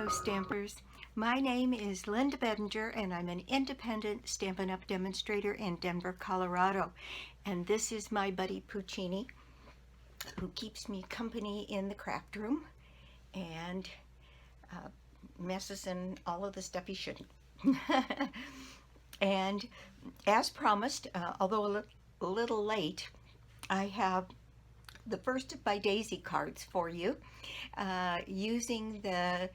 Stampers. My name is Linda Bedinger and I'm an independent Stampin' Up! Demonstrator in Denver, Colorado. And this is my buddy Puccini, who keeps me company in the craft room and messes in all of the stuff he shouldn't. And as promised, although a little late, I have the first of my daisy cards for you, using the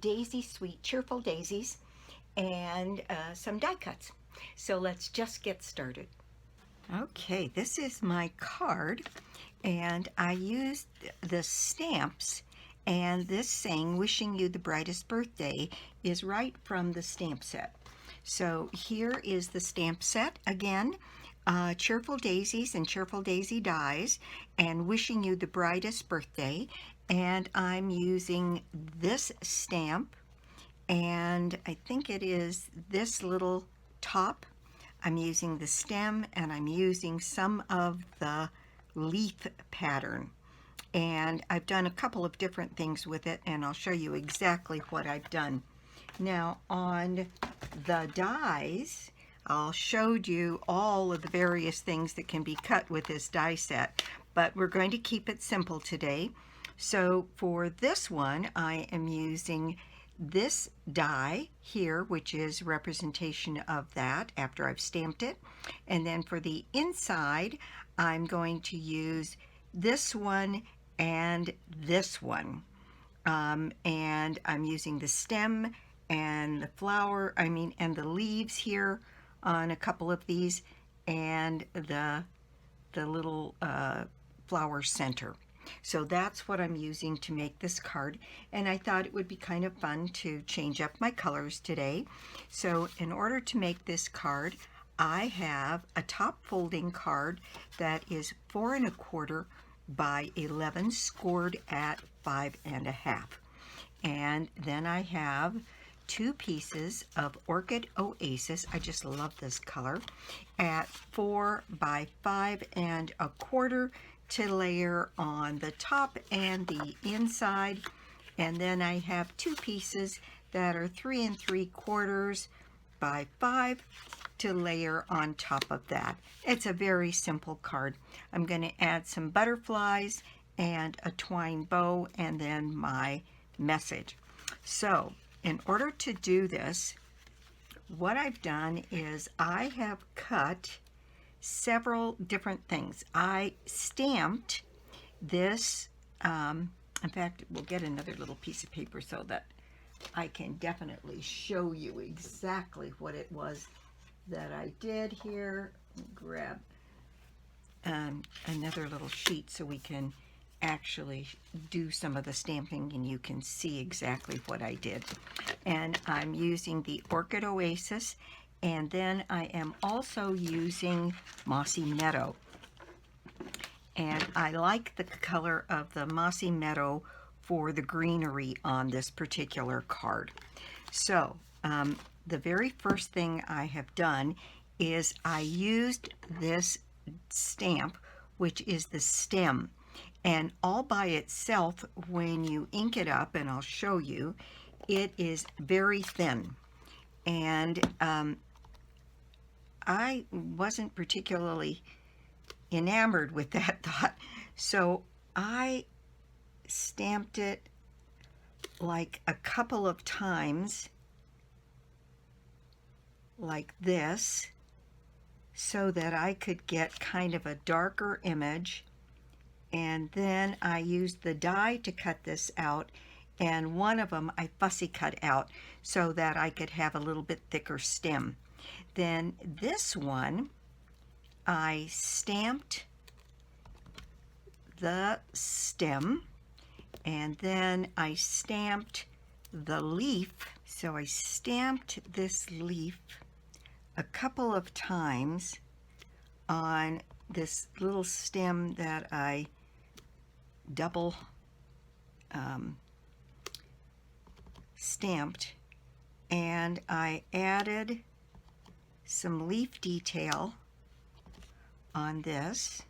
Daisy Suite Cheerful Daisies and some die cuts. So let's just get started. Okay, this is my card, and I used the stamps, and this saying, "Wishing you the brightest birthday," is right from the stamp set. So here is the stamp set again. Cheerful Daisies and Cheerful Daisy dies, and "Wishing you the brightest birthday." And I'm using this stamp, and I think it is this little top. I'm using the stem, and I'm using some of the leaf pattern. And I've done a couple of different things with it, and I'll show you exactly what I've done. Now, on the dies, I'll show you all of the various things that can be cut with this die set, but we're going to keep it simple today. So for this one, I am using this die here, which is representation of that after I've stamped it. And then for the inside, I'm going to use this one and this one. And I'm using the stem and the flower, and the leaves here on a couple of these, and the little flower center. So that's what I'm using to make this card, and I thought it would be kind of fun to change up my colors today. So in order to make this card, I have a top folding card that is 4 1/4 by 11, scored at 5 1/2. And then I have 2 pieces of Orchid Oasis, I just love this color, at 4 by 5 1/4 to layer on the top and the inside. And then I have 2 pieces that are 3 3/4 by 5 to layer on top of that. It's a very simple card. I'm going to add some butterflies and a twine bow and then my message. So in order to do this, what I've done is I have cut several different things. I stamped this, in fact, we'll get another little piece of paper so that I can definitely show you exactly what it was that I did here. Grab another little sheet so we can actually do some of the stamping and you can see exactly what I did. And I'm using the Orchid Oasis, and then I am also using Mossy Meadow. And I like the color of the Mossy Meadow for the greenery on this particular card. So the very first thing I have done is I used this stamp, which is the stem. And all by itself, when you ink it up, and I'll show you, it is very thin. And I wasn't particularly enamored with that thought, so I stamped it like a couple of times like this so that I could get kind of a darker image. And then I used the die to cut this out, and one of them I fussy cut out so that I could have a little bit thicker stem. Then this one, I stamped the stem, and then I stamped the leaf. So I stamped this leaf a couple of times on this little stem that I double stamped, and I added some leaf detail on this,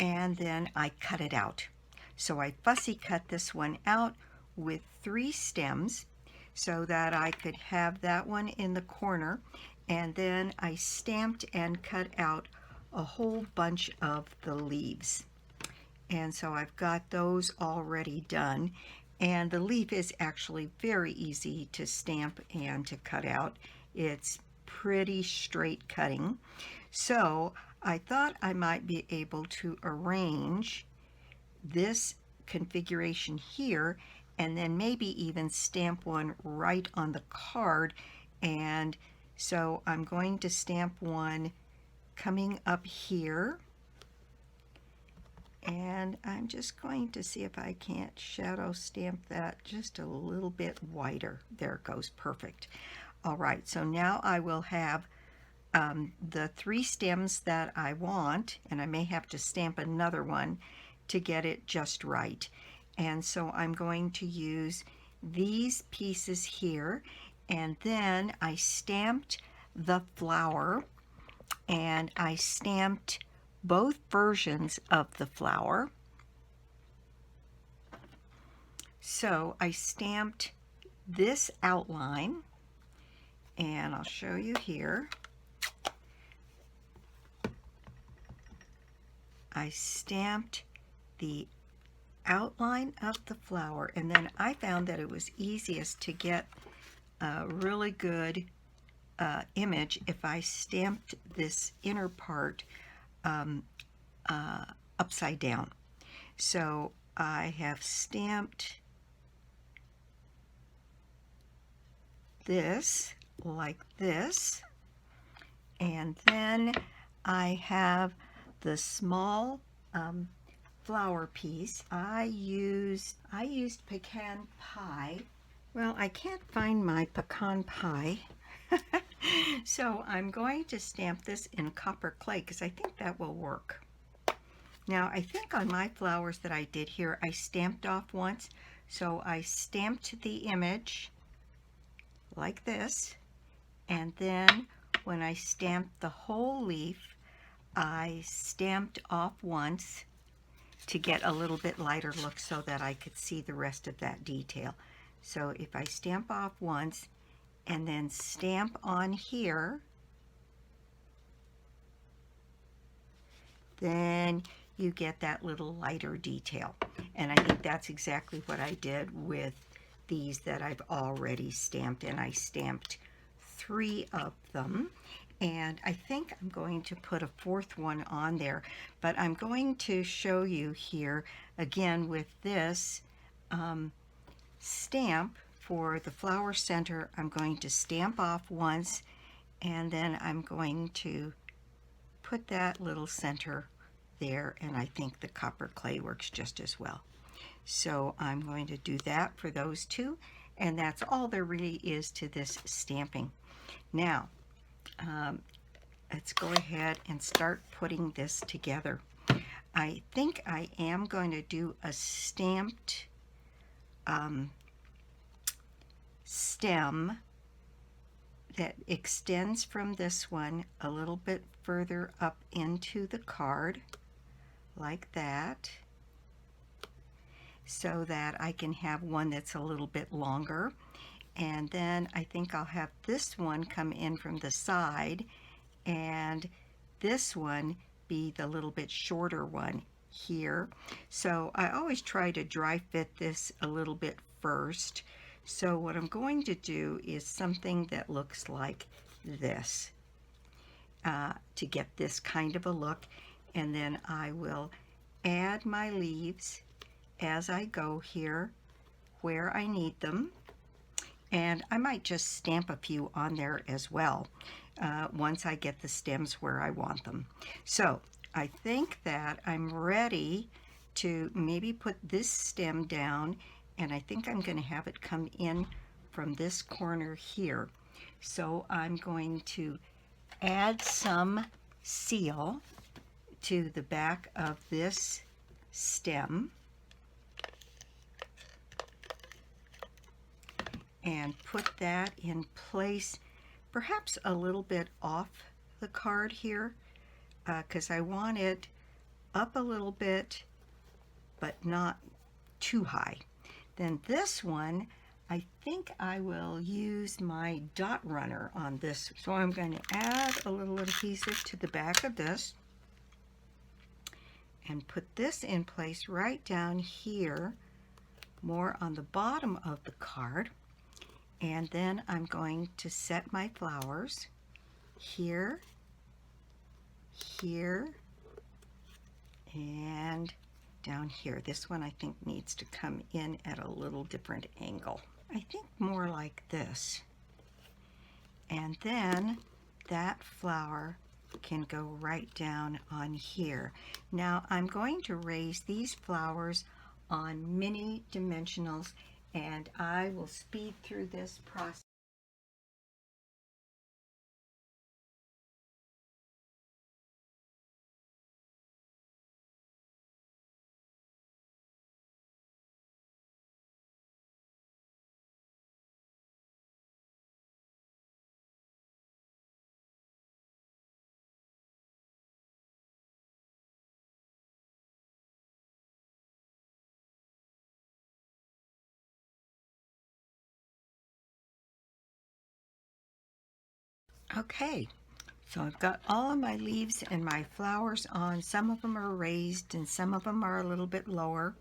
and then I cut it out. So I fussy cut this one out with 3 stems so that I could have that one in the corner, and then I stamped and cut out a whole bunch of the leaves. And so I've got those already done, and the leaf is actually very easy to stamp and to cut out. It's pretty straight cutting. So I thought I might be able to arrange this configuration here and then maybe even stamp one right on the card. And so I'm going to stamp one coming up here, and I'm just going to see if I can't shadow stamp that just a little bit wider. There it goes, perfect. All right, so now I will have the 3 stems that I want, and I may have to stamp another one to get it just right. And so I'm going to use these pieces here, and then I stamped the flower, and I stamped both versions of the flower. So I stamped this outline, and I'll show you here. I stamped the outline of the flower, and then I found that it was easiest to get a really good image if I stamped this inner part upside down. So I have stamped this like this, and then I have the small flower piece. I used pecan pie. Well, I can't find my pecan pie. So I'm going to stamp this in copper clay because I think that will work. Now I think on my flowers that I did here, I stamped off once. So I stamped the image like this, and then when I stamped the whole leaf, I stamped off once to get a little bit lighter look so that I could see the rest of that detail. So if I stamp off once and then stamp on here, then you get that little lighter detail. And I think that's exactly what I did with these that I've already stamped, and I stamped 3 of them. And I think I'm going to put a 4th one on there, but I'm going to show you here again with this stamp for the flower center. I'm going to stamp off once, and then I'm going to put that little center there, and I think the copper clay works just as well. So I'm going to do that for those 2, and that's all there really is to this stamping. Now let's go ahead and start putting this together. I think I am going to do a stamped stem that extends from this one a little bit further up into the card like that, so that I can have one that's a little bit longer. And then I think I'll have this one come in from the side, and this one be the little bit shorter one here. So I always try to dry fit this a little bit first. So what I'm going to do is something that looks like this to get this kind of a look, and then I will add my leaves as I go here where I need them. And I might just stamp a few on there as well once I get the stems where I want them. So I think that I'm ready to maybe put this stem down, and I think I'm going to have it come in from this corner here. So I'm going to add some seal to the back of this stem and put that in place, perhaps a little bit off the card here, because I want it up a little bit, but not too high. Then this one, I think I will use my dot runner on this. So I'm going to add a little adhesive to the back of this and put this in place right down here, more on the bottom of the card. And then I'm going to set my flowers here, here, and down here. This one I think needs to come in at a little different angle. I think more like this. And then that flower can go right down on here. Now I'm going to raise these flowers on mini dimensionals, and I will speed through this process. Okay, so I've got all of my leaves and my flowers on. Some of them are raised and some of them are a little bit lower,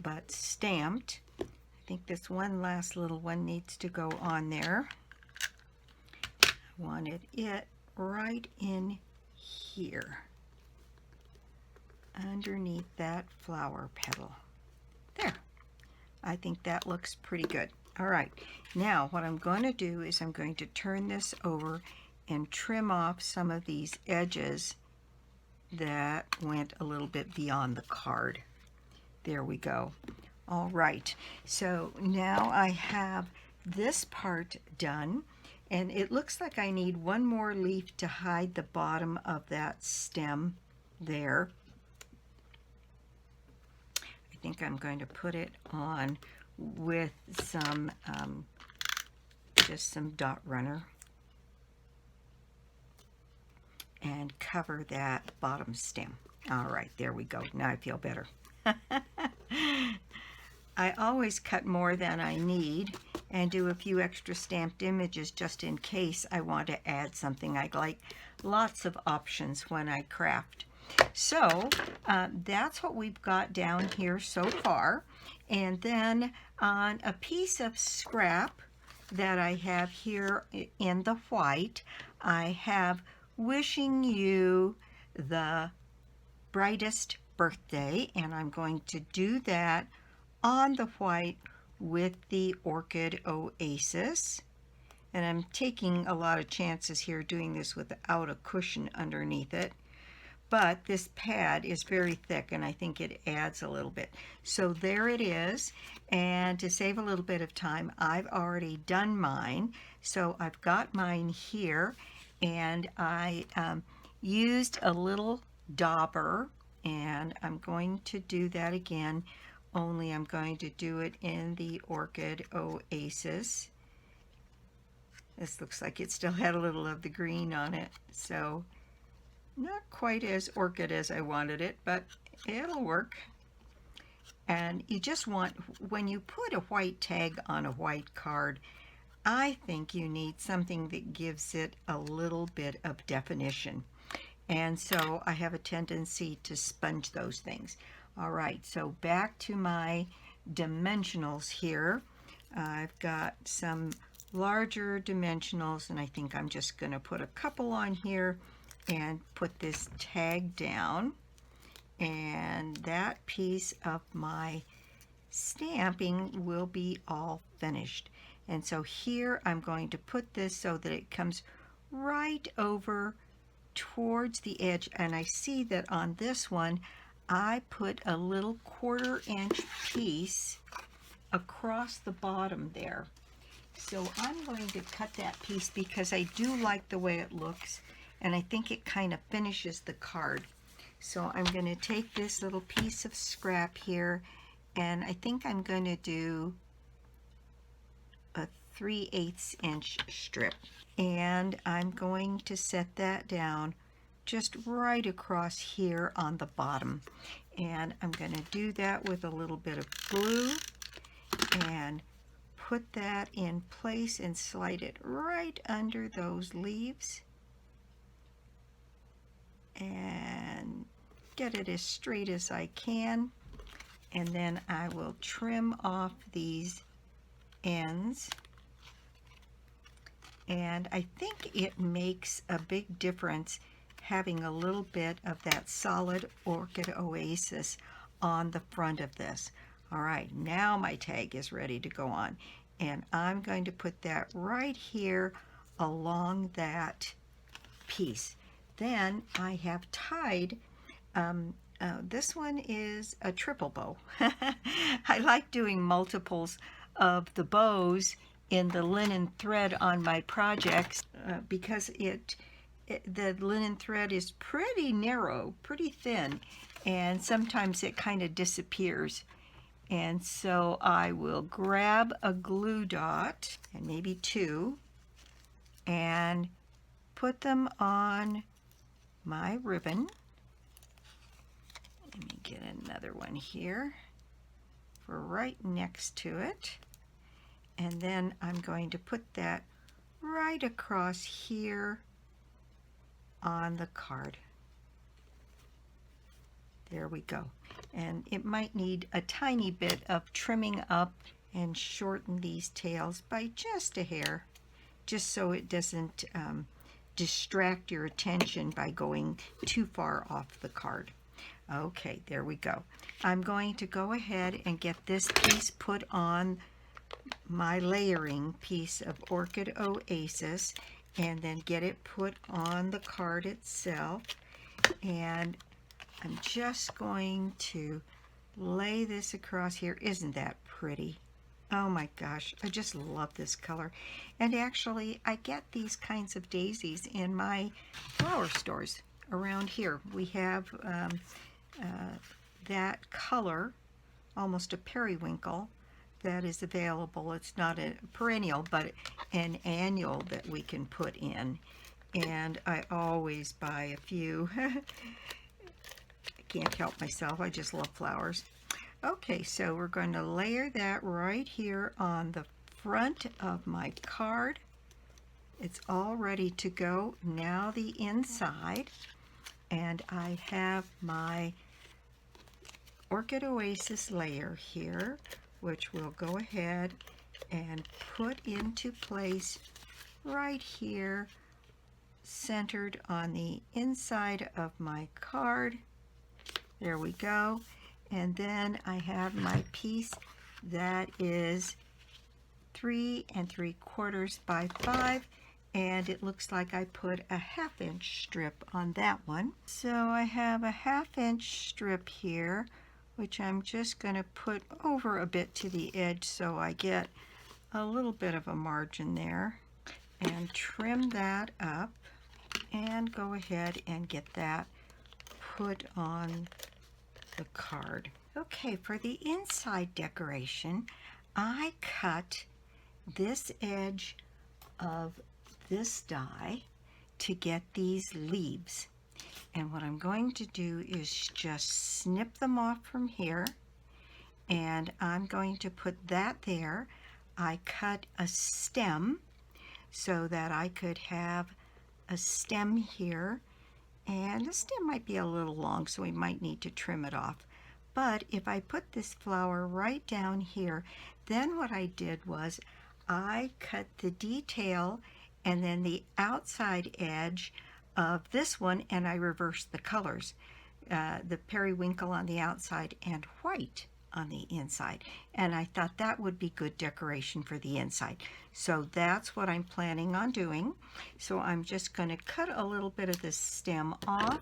but stamped. I think this one last little one needs to go on there. I wanted it right in here, underneath that flower petal. There. I think that looks pretty good. All right, now what I'm going to do is I'm going to turn this over and trim off some of these edges that went a little bit beyond the card. There we go. All right, so now I have this part done, and it looks like I need one more leaf to hide the bottom of that stem there. I think I'm going to put it on with some just some dot runner and cover that bottom stem. All right, there we go. Now I feel better. I always cut more than I need and do a few extra stamped images just in case I want to add something. I like lots of options when I craft. So that's what we've got down here so far. And then on a piece of scrap that I have here in the white, I have wishing you the brightest birthday, and I'm going to do that on the white with the Orchid Oasis. And I'm taking a lot of chances here doing this without a cushion underneath it. But this pad is very thick and I think it adds a little bit. So there it is. And to save a little bit of time, I've already done mine. So I've got mine here, and I used a little dauber, and I'm going to do that again, only I'm going to do it in the Orchid Oasis. This looks like it still had a little of the green on it, so not quite as orchid as I wanted it, but it'll work. And you just want, when you put a white tag on a white card, I think you need something that gives it a little bit of definition. And so I have a tendency to sponge those things. All right, so back to my dimensionals here. I've got some larger dimensionals, and I think I'm just going to put a couple on here and put this tag down, and that piece of my stamping will be all finished. And so here I'm going to put this so that it comes right over towards the edge, and I see that on this one I put a little 1/4 inch piece across the bottom there. So I'm going to cut that piece because I do like the way it looks, and I think it kind of finishes the card. So I'm going to take this little piece of scrap here, and I think I'm going to do a 3/8 inch strip, and I'm going to set that down just right across here on the bottom. And I'm going to do that with a little bit of glue and put that in place and slide it right under those leaves and get it as straight as I can. And then I will trim off these ends. And I think it makes a big difference having a little bit of that solid Orchid Oasis on the front of this. All right, now my tag is ready to go on. And I'm going to put that right here along that piece. Then I have tied, this one is a triple bow. I like doing multiples of the bows in the linen thread on my projects because the linen thread is pretty narrow, pretty thin, and sometimes it kind of disappears. And so I will grab a glue dot, and maybe two, and put them on my ribbon. Let me get another one here for right next to it. And then I'm going to put that right across here on the card. There we go. And it might need a tiny bit of trimming up and shorten these tails by just a hair, just so it doesn't distract your attention by going too far off the card. Okay, there we go. I'm going to go ahead and get this piece put on my layering piece of Orchid Oasis and then get it put on the card itself. And I'm just going to lay this across here. Isn't that pretty? Oh my gosh, I just love this color. And actually, I get these kinds of daisies in my flower stores around here. We have that color, almost a periwinkle, that is available. It's not a perennial, but an annual that we can put in. And I always buy a few. I can't help myself. I just love flowers. Okay, so we're going to layer that right here on the front of my card. It's all ready to go. Now the inside. And I have my Orchid Oasis layer here, which we'll go ahead and put into place right here, centered on the inside of my card. There we go. And then I have my piece that is 3 3/4 by 5, and it looks like I put a 1/2 inch strip on that one. So I have a 1/2 inch strip here, which I'm just going to put over a bit to the edge so I get a little bit of a margin there, and trim that up and go ahead and get that put on the card. Okay, for the inside decoration, I cut this edge of this die to get these leaves. And what I'm going to do is just snip them off from here, and I'm going to put that there. I cut a stem so that I could have a stem here, and the stem might be a little long, so we might need to trim it off. But if I put this flower right down here, then what I did was I cut the detail and then the outside edge of this one, and I reversed the colors, the periwinkle on the outside and white on the inside. And I thought that would be good decoration for the inside. So that's what I'm planning on doing. So I'm just going to cut a little bit of this stem off,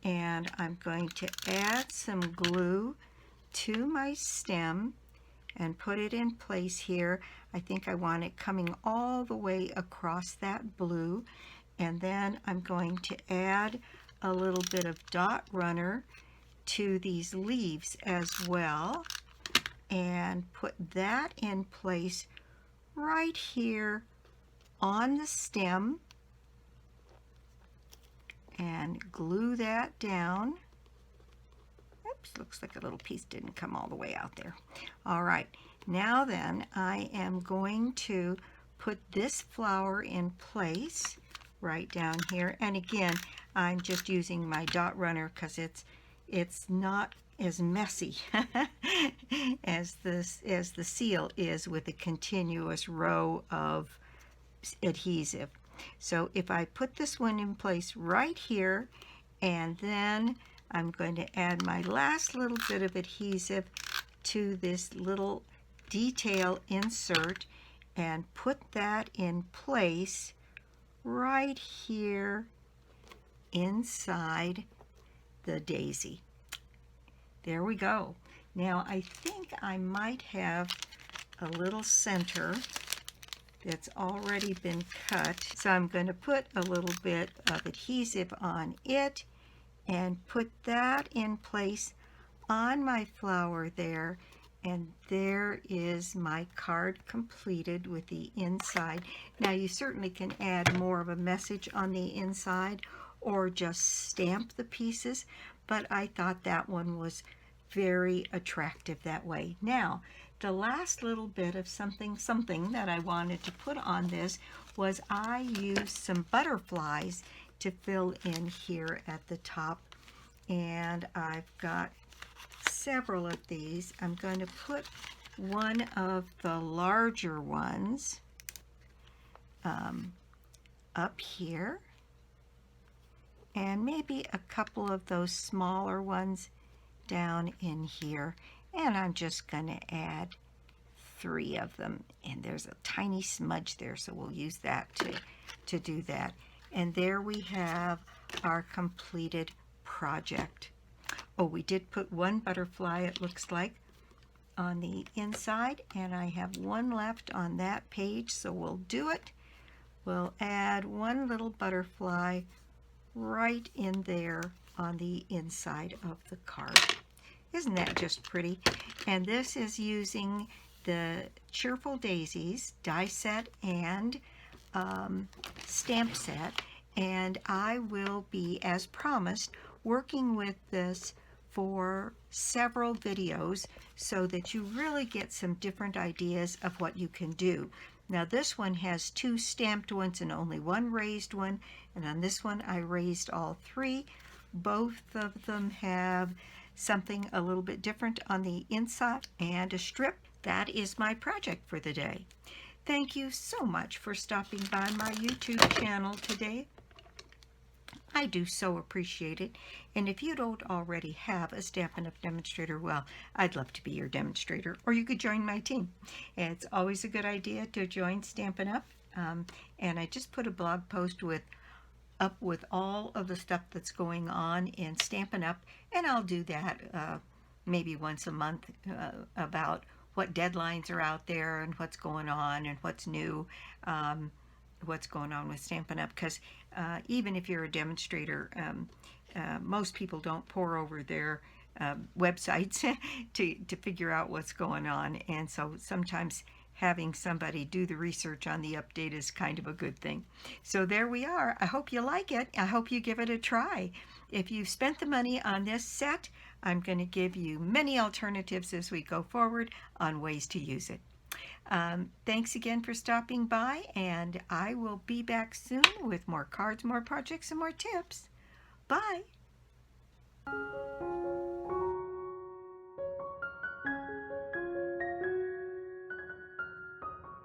and I'm going to add some glue to my stem and put it in place here. I think I want it coming all the way across that blue. And then I'm going to add a little bit of dot runner to these leaves as well, and put that in place right here on the stem. And and glue that down. Oops, looks like a little piece didn't come all the way out there. All right, now then I am going to put this flower in place right down here. And again, I'm just using my dot runner because it's not as messy as the seal is with a continuous row of adhesive. So if I put this one in place right here, and then I'm going to add my last little bit of adhesive to this little detail insert and put that in place right here inside the daisy. There we go. Now I think I might have a little center that's already been cut. So I'm going to put a little bit of adhesive on it and put that in place on my flower there. And there is my card completed with the inside. Now you certainly can add more of a message on the inside or just stamp the pieces, but I thought that one was very attractive that way. Now, the last little bit of something that I wanted to put on this was I used some butterflies to fill in here at the top, and I've got several of these. I'm going to put one of the larger ones up here, and maybe a couple of those smaller ones down in here, and I'm just going to add 3 of them, and there's a tiny smudge there, so we'll use that to do that. And there we have our completed project. Oh, we did put one butterfly, it looks like, on the inside, and I have one left on that page, so we'll do it. We'll add one little butterfly right in there on the inside of the card. Isn't that just pretty? And this is using the Cheerful Daisies die set and stamp set, and I will be, as promised, working with this for several videos so that you really get some different ideas of what you can do. Now this one has 2 stamped ones and only 1 raised one, and on this one I raised all 3. Both of them have something a little bit different on the inside and a strip. That is my project for the day. Thank you so much for stopping by my YouTube channel today. I do so appreciate it. And if you don't already have a Stampin' Up! Demonstrator, well, I'd love to be your demonstrator, or you could join my team. It's always a good idea to join Stampin' Up! And I just put a blog post up with all of the stuff that's going on in Stampin' Up! And I'll do that maybe once a month about what deadlines are out there and what's going on and what's new, what's going on with Stampin' Up! Because even if you're a demonstrator, most people don't pore over their websites to figure out what's going on, and so sometimes having somebody do the research on the update is kind of a good thing. So there we are. I hope you like it. I hope you give it a try. If you've spent the money on this set, I'm going to give you many alternatives as we go forward on ways to use it. Thanks again for stopping by, and I will be back soon with more cards, more projects, and more tips. Bye!